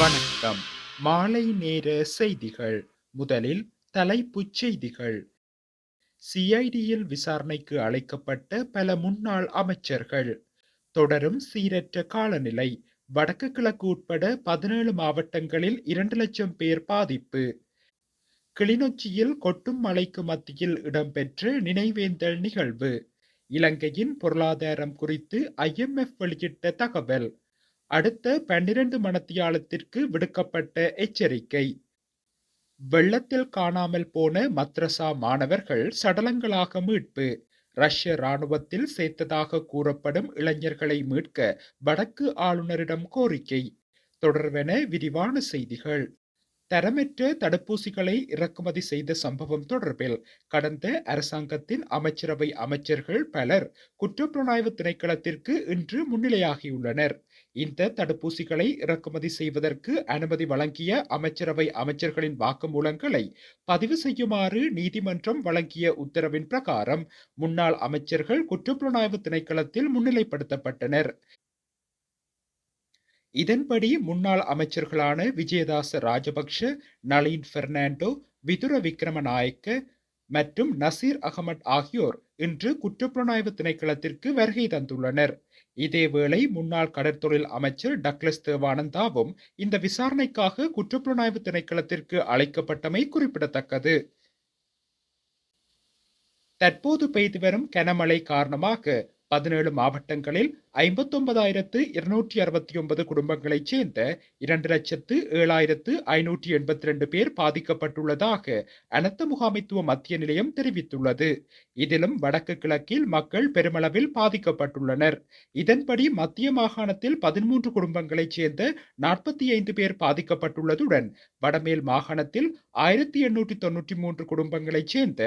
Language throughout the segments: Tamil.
வணக்கம். மாலை நேர செய்திகள். முதலில் தலைப்புச் செய்திகள். சிஐடியில் விசாரணைக்கு அழைக்கப்பட்ட பல முன்னாள் அமைச்சர்கள். தொடரும் சீரற்ற காலநிலை. வடக்கு கிழக்கு உட்பட 17 மாவட்டங்களில் 2 லட்சம் பேர் பாதிப்பு. கிளிநொச்சியில் கொட்டும் மழைக்கு மத்தியில் இடம்பெற்ற நினைவேந்தல் நிகழ்வு. இலங்கையின் பொருளாதாரம் குறித்து IMF வெளியிட்ட தகவல். அடுத்த 12 மணித்தியாலத்திற்கு விடுக்கப்பட்ட எச்சரிக்கை. வெள்ளத்தில் காணாமல் போன மத்ரசா மாணவர்கள் சடலங்களாக மீட்பு. ரஷ்ய ராணுவத்தில் சேர்த்ததாக கூறப்படும் இளைஞர்களை மீட்க வடக்கு ஆளுநரிடம் கோரிக்கை. தொடர்வென விரிவான செய்திகள். தரமற்ற தடுப்பூசிகளை இறக்குமதி செய்த சம்பவம் தொடர்பில் கடந்த அரசாங்கத்தின் அமைச்சரவை அமைச்சர்கள் பலர் குற்றப்புலனாய்வு திணைக்களத்திற்கு இன்று முன்னிலையாகியுள்ளனர். இந்த தடுப்பூசிகளை இறக்குமதி செய்வதற்கு அனுமதி வழங்கிய அமைச்சரவை அமைச்சர்களின் வாக்குமூலங்களை பதிவு செய்யுமாறு நீதிமன்றம் வழங்கிய உத்தரவின் பிரகாரம் முன்னாள் அமைச்சர்கள் குற்றப்புலனாய்வு திணைக்களத்தில் முன்னிலைப்படுத்தப்பட்டனர். இதன்படி முன்னாள் அமைச்சர்களான விஜயதாச ராஜபக்ஷ, நளின் பெர்னாண்டோ, விதுர விக்ரமநாயக்க மற்றும் நசீர் அகமட் ஆகியோர் இன்று குற்றப்புலனாய்வு திணைக்களத்திற்கு வருகை தந்துள்ளனர். இதேவேளை முன்னாள் கடற்தொழில் அமைச்சர் டக்ளஸ் தேவானந்தாவும் இந்த விசாரணைக்காக குற்றப்புலனாய்வு திணைக்களத்திற்கு அழைக்கப்பட்டமை குறிப்பிடத்தக்கது. தற்போது பெய்து வரும் கனமழை காரணமாக 17 மாவட்டங்களில் 59,269 குடும்பங்களைச் சேர்ந்த 2,07,582 பேர் பாதிக்கப்பட்டுள்ளதாக அனர்த்த முகாமைத்துவ மத்திய நிலையம் தெரிவித்துள்ளது. இதிலும் வடக்கு கிழக்கில் மக்கள் பெருமளவில் பாதிக்கப்பட்டுள்ளனர். இதன்படி மத்திய மாகாணத்தில் 13 குடும்பங்களைச் சேர்ந்த 45 பேர் பாதிக்கப்பட்டுள்ளதுடன் வடமேல் மாகாணத்தில் 1,893 குடும்பங்களைச் சேர்ந்த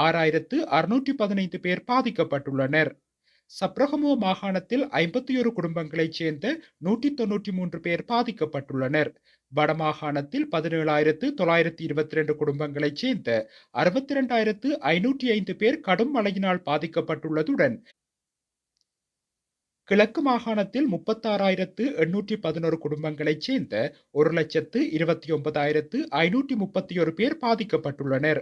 6,615 பேர் பாதிக்கப்பட்டுள்ளனர். சப்ரகமோ மாகாணத்தில் 51 குடும்பங்களைச் சேர்ந்த 193 பேர் பாதிக்கப்பட்டுள்ளனர். வடமாகாணத்தில் 17,922 குடும்பங்களைச் சேர்ந்த 62,505 பேர் கடும் மழையினால் பாதிக்கப்பட்டுள்ளதுடன் கிழக்கு மாகாணத்தில் 36,811 குடும்பங்களைச் சேர்ந்த 1,29,531 பேர் பாதிக்கப்பட்டுள்ளனர்.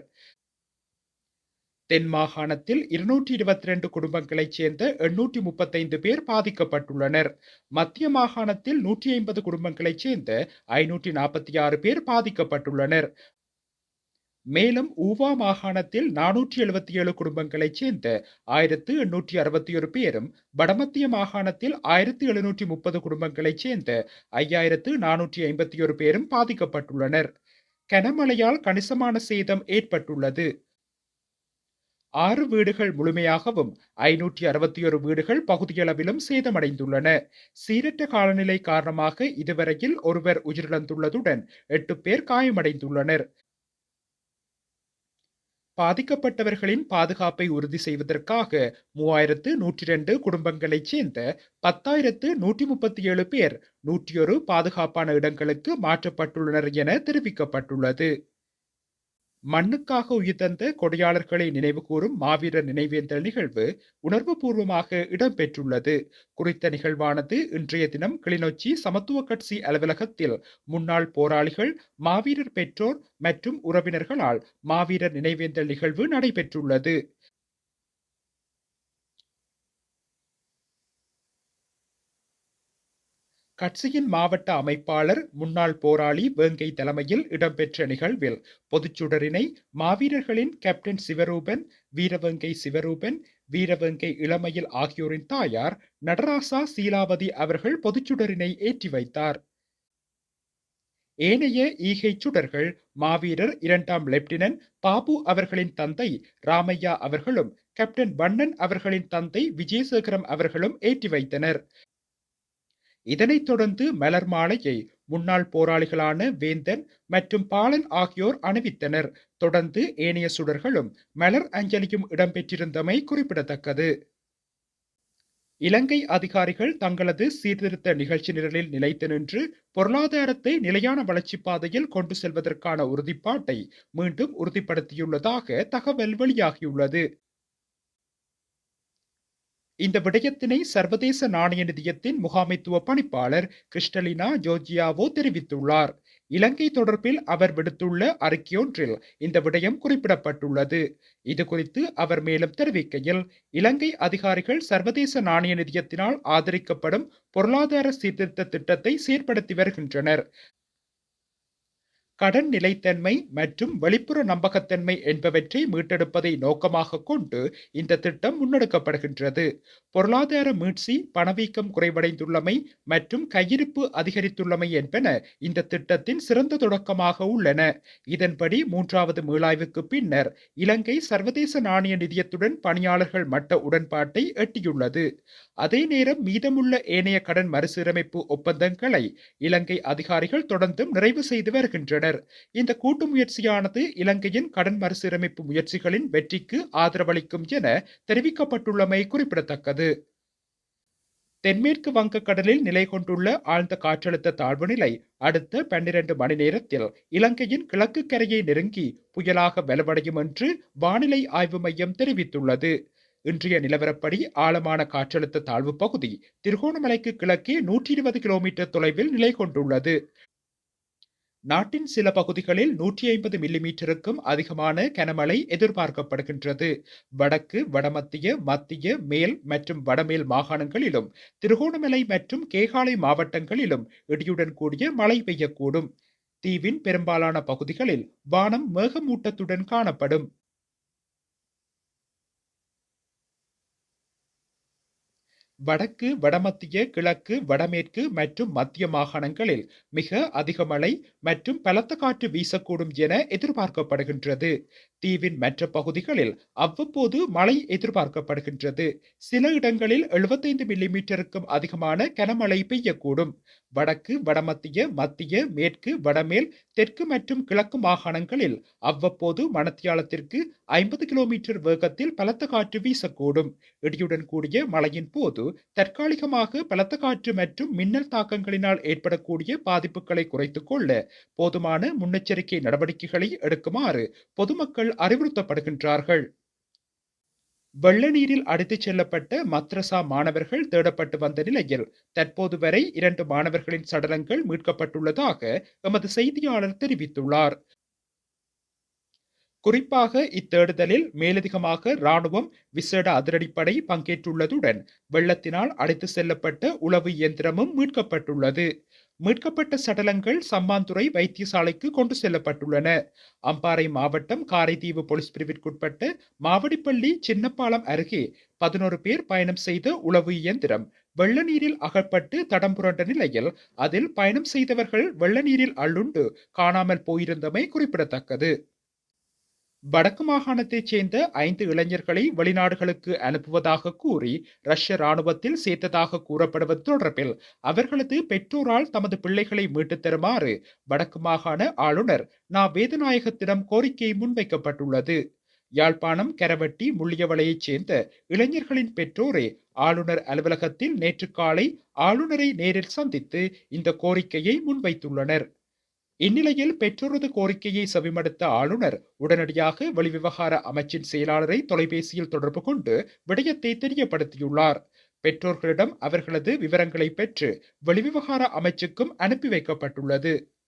தென் மாகாணத்தில் 222 குடும்பங்களைச் சேர்ந்த 835 பேர் பாதிக்கப்பட்டுள்ளனர். மத்திய மாகாணத்தில் 150 குடும்பங்களைச் சேர்ந்த 546 பேர் பாதிக்கப்பட்டுள்ளனர். மேலும் ஊவா மாகாணத்தில் 477 குடும்பங்களைச் சேர்ந்த 1,861 பேரும், வடமத்திய மாகாணத்தில் 1,730 குடும்பங்களைச் சேர்ந்த 5,451 பேரும் பாதிக்கப்பட்டுள்ளனர். கனமழையால் கணிசமான சேதம் ஏற்பட்டுள்ளது. 6 வீடுகள் முழுமையாகவும் 561 வீடுகள் பகுதியளவிலும் சேதமடைந்துள்ளன. சீரற்ற காலநிலை காரணமாக இதுவரையில் ஒருவர் உயிரிழந்துள்ளதுடன் 8 பேர் காயமடைந்துள்ளனர். பாதிக்கப்பட்டவர்களின் பாதுகாப்பை உறுதி செய்வதற்காக 3,102 குடும்பங்களைச் சேர்ந்த 10,137 பேர் 101 பாதுகாப்பான இடங்களுக்கு மாற்றப்பட்டுள்ளனர் என தெரிவிக்கப்பட்டுள்ளது. மண்ணுக்காக உயிர் தந்த கொடையாளர்களை நினைவு கூறும் மாவீரர் நினைவேந்தல் நிகழ்வு உணர்வுபூர்வமாக இடம்பெற்றுள்ளது. குறித்த நிகழ்வானது இன்றைய தினம் கிளிநொச்சி சமத்துவ கட்சி அலுவலகத்தில் முன்னாள் போராளிகள், மாவீரர் பெற்றோர் மற்றும் உறவினர்களால் மாவீரர் நினைவேந்தல் நிகழ்வு நடைபெற்றுள்ளது. கட்சியின் மாவட்ட அமைப்பாளர் முன்னாள் போராளி வேங்கை தலைமையில் இடம்பெற்ற நிகழ்வில் பொதுச்சுடரினை மாவீரர்களின் கேப்டன் சிவரூபன், வீரவேங்கை சிவரூபன், வீரவேங்கை இளமயில் ஆகியோரின் தாயார் நடராசா சீலாவதி அவர்கள் பொதுச்சுடரினை ஏற்றி வைத்தார். ஏனைய ஈகை சுடர்கள் மாவீரர் 2ஆம் லெப்டினன்ட் பாபு அவர்களின் தந்தை ராமையா அவர்களும், கேப்டன் வண்ணன் அவர்களின் தந்தை விஜயசேகரம் அவர்களும் ஏற்றி வைத்தனர். இதனைத் தொடர்ந்து மலர் மாலையை முன்னாள் போராளிகளான வேந்தன் மற்றும் பாலன் ஆகியோர் அணிவித்தனர். தொடர்ந்து ஏனைய சுடர்களும் மலர் அஞ்சலியும் இடம்பெற்றிருந்தமை குறிப்பிடத்தக்கது. இலங்கை அதிகாரிகள் தங்களது சீர்திருத்த நிகழ்ச்சி நிரலில் நிலைத்து நின்று பொருளாதாரத்தை நிலையான வளர்ச்சி பாதையில் கொண்டு செல்வதற்கான உறுதிப்பாட்டை மீண்டும் உறுதிப்படுத்தியுள்ளதாக தகவல் வெளியாகியுள்ளது. இந்த விடயத்தினை சர்வதேச நாணய நிதியத்தின் முகாமைத்துவ பணிப்பாளர் கிறிஸ்டலினா ஜோர்ஜியாவோ தெரிவித்துள்ளார். இலங்கை தொடர்பில் அவர் விடுத்துள்ள அறிக்கையொன்றில் இந்த விடயம் குறிப்பிடப்பட்டுள்ளது. இது குறித்து அவர் மேலும் தெரிவிக்கையில், இலங்கை அதிகாரிகள் சர்வதேச நாணய நிதியத்தினால் ஆதரிக்கப்படும் பொருளாதார சீர்திருத்த திட்டத்தை செயற்படுத்தி வருகின்றனர். கடன் நிலைத்தன்மை மற்றும் வெளிப்புற நம்பகத்தன்மை என்பவற்றை மீட்டெடுப்பதை நோக்கமாக கொண்டு இந்த திட்டம் முன்னெடுக்கப்படுகின்றது. பொருளாதார மீட்சி, பணவீக்கம் குறைவடைந்துள்ளமை மற்றும் கையிருப்பு அதிகரித்துள்ளமை என்பன இந்த திட்டத்தின் சிறந்த தொடக்கமாக உள்ளன. இதன்படி 3வது மீளாய்வுக்கு பின்னர் இலங்கை சர்வதேச நாணய நிதியத்துடன் பணியாளர்கள் மட்ட உடன்பாட்டை எட்டியுள்ளது. அதே நேரம் மீதமுள்ள ஏனைய கடன் மறுசீரமைப்பு ஒப்பந்தங்களை இலங்கை அதிகாரிகள் தொடர்ந்தும் நிறைவு செய்து வருகின்றனர். இந்த கூட்டு முயற்சியானது இலங்கையின் கடன் மறுசீரமைப்பு முயற்சிகளின் வெற்றிக்கு ஆதரவளிக்கும் என தெரிவிக்கப்பட்டுள்ளமை குறிப்பிடத்தக்கது. தென்மேற்கு வங்கக்கடலில் நிலை கொண்டுள்ள ஆழ்ந்த காற்றழுத்த தாழ்வு நிலை அடுத்த 12 மணி நேரத்தில் இலங்கையின் கிழக்கு கரையை நெருங்கி புயலாக வலுவடையும் என்று வானிலை ஆய்வு மையம் தெரிவித்துள்ளது. இன்றைய நிலவரப்படி ஆழமான காற்றழுத்த தாழ்வு பகுதி திருகோணமலைக்கு கிழக்கே 120 கிலோமீட்டர் தொலைவில் நிலை கொண்டுள்ளது. நாட்டின் சில பகுதிகளில் 150 மில்லிமீட்டருக்கும் அதிகமான கனமழை எதிர்பார்க்கப்படுகின்றது. வடக்கு, வடமத்திய, மத்திய, மேல் மற்றும் வடமேல் மாகாணங்களிலும் திருகோணமலை மற்றும் கேகாலை மாவட்டங்களிலும் இடியுடன் கூடிய மழை பெய்யக்கூடும். தீவின் பெரும்பாலான பகுதிகளில் வானம் மேகமூட்டத்துடன் காணப்படும். வடக்கு, வடமத்திய, கிழக்கு, வடமேற்கு மற்றும் மத்திய மாகாணங்களில் மிக அதிக மழை மற்றும் பலத்த காற்று வீசக்கூடும் என எதிர்பார்க்கப்படுகின்றது. தீவின் மற்ற பகுதிகளில் அவ்வப்போது மழை எதிர்பார்க்கப்படுகின்றது. சில இடங்களில் 75 மில்லிமீட்டருக்கும் அதிகமான கனமழை பெய்யக்கூடும். வடக்கு, வடமத்திய, மத்திய, மேற்கு, வடமேல், தெற்கு மற்றும் கிழக்கு மாகாணங்களில் அவ்வப்போது மணத்தியாலத்திற்கு 50 கிலோமீட்டர் வேகத்தில் பலத்த காற்று வீசக்கூடும். இடியுடன் கூடிய மழையின் போது தற்காலிகமாக பலத்த காற்று மற்றும் மின்னல் தாக்கங்களினால் ஏற்படக்கூடிய பாதிப்புகளை குறைத்துக் கொள்ள போதுமான முன்னெச்சரிக்கை நடவடிக்கைகளை எடுக்குமாறு பொதுமக்கள் அறிவுறுத்தப்படுகின்றார்கள். வெள்ள நீரில் அடித்துச் செல்லப்பட்ட மத்ரசா மாணவர்கள் தேடப்பட்டு வந்த நிலையில் தற்போது வரை 2 மாணவர்களின் சடலங்கள் மீட்கப்பட்டுள்ளதாக எமது செய்தியாளர் தெரிவித்துள்ளார். குறிப்பாக இத்தேடுதலில் மேலதிகமாக ராணுவம், விசேட அதிரடிப்படை பங்கேற்றுள்ளதுடன் வெள்ளத்தினால் அடித்து செல்லப்பட்ட உளவு இயந்திரமும் மீட்கப்பட்டுள்ளது. மீட்கப்பட்ட சடலங்கள் சம்மாந்துறை வைத்தியசாலைக்கு கொண்டு செல்லப்பட்டுள்ளன. அம்பாறை மாவட்டம் காரைதீவு போலீஸ் பிரிவிற்குட்பட்ட மாவடிப்பள்ளி சின்னப்பாலம் அருகே 11 பேர் பயணம் செய்த உளவு இயந்திரம் வெள்ள நீரில் அகப்பட்டு தடம் புரண்ட நிலையில் அதில் பயணம் செய்தவர்கள் வெள்ள நீரில் அள்ளுண்டு காணாமல் போயிருந்தமை குறிப்பிடத்தக்கது. வடக்கு மாகாணத்தைச் சேர்ந்த 5 இளைஞர்களை வெளிநாடுகளுக்கு அனுப்புவதாக கூறி ரஷ்ய ராணுவத்தில் சேர்த்ததாக கூறப்படுவது தொடர்பில் அவர்களது பெற்றோரால் தமது பிள்ளைகளை மீட்டுத் தருமாறு வடக்கு மாகாண ஆளுநர் நா. வேதநாயகத்திடம் கோரிக்கை முன்வைக்கப்பட்டுள்ளது. யாழ்ப்பாணம் கரவட்டி முள்ளியவளையைச் சேர்ந்த இளைஞர்களின் பெற்றோரே ஆளுநர் அலுவலகத்தில் நேற்று காலை ஆளுநரை நேரில் சந்தித்து இந்த கோரிக்கையை முன்வைத்துள்ளனர். இந்நிலையில் பெற்றோரது கோரிக்கையை செவிமடுத்த ஆளுநர் உடனடியாக வெளிவிவகார அமைச்சின் செயலாளரை தொலைபேசியில் தொடர்பு கொண்டு விடயத்தை தெரியப்படுத்தியுள்ளார். பெற்றோர்களிடம் அவர்களது விவரங்களை பெற்று வெளிவிவகார அமைச்சுக்கும் அனுப்பி வைக்கப்பட்டுள்ளது.